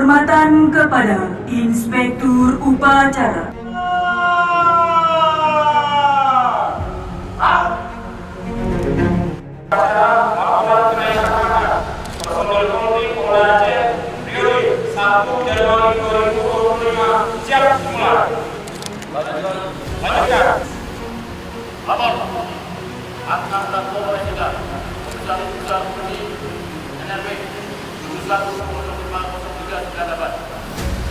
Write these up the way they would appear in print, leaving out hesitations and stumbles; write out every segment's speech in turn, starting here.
Penghormatan kepada Inspektur Upacara. Siap semula. Lanjutkan. Lapor. Akan dan Polres juga. Usaha seperti NRB 710503 sudah dapat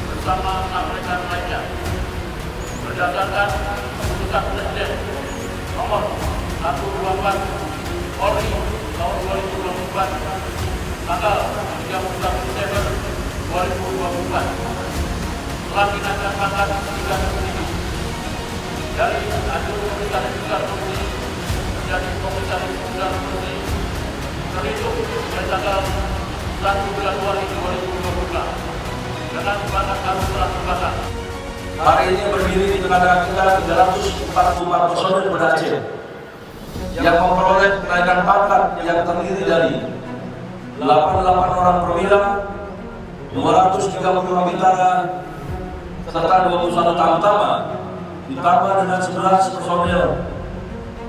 bersama 6 rekan lainnya berdasarkan keputusan Presiden nomor 124 Polri tahun 2024 tanggal 31 Desember 2024 telah dinaikkan pangkat hingga tertinggi dari hasil pemeriksaan juga tertinggi menjadi komisaris juga tertinggi terhitung dari tanggal 1 Januari 2024 dengan pangkat harus telah terbakar. Hari ini berdiri di tengah kita 344 personil Polda Aceh yang memperoleh kenaikan pangkat yang terdiri dari 88 orang perwira, 230 bintara, serta 21 tamtama, ditambah dengan 11 personil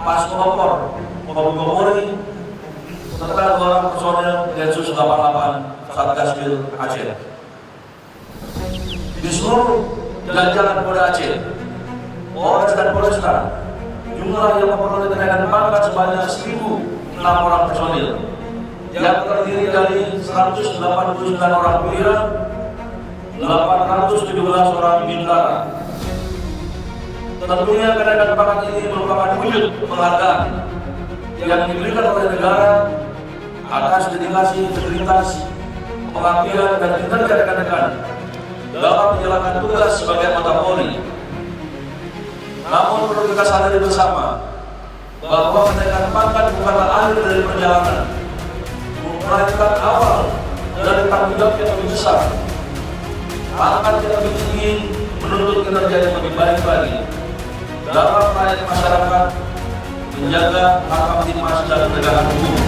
Paskopor Polri, serta 2 orang personil Densus 88 Satgaspil Aceh. Di seluruh jajaran Polda Aceh, Polres dan Polresta, jumlah yang memperoleh kenaikan pangkat sebanyak 1.006 orang personil, yang terdiri dari 189 orang perwira, 817 orang bintara. Tentunya kenaikan pangkat ini merupakan wujud penghargaan yang diberikan oleh negara atas dedikasi, integritas, pengabdian dan kinerja rekan-rekan dalam menjalankan tugas sebagai anggota Polri. Namun perlu kita sadari bersama bahwa kenaikan pangkat bukanlah akhir dari perjalanan, melainkan awal dari tanggung jawab yang lebih besar. Pangkat yang lebih tinggi menuntut kinerja yang lebih baik lagi dalam melayani masyarakat, menjaga hak kamtipmas dan penegakan hukum.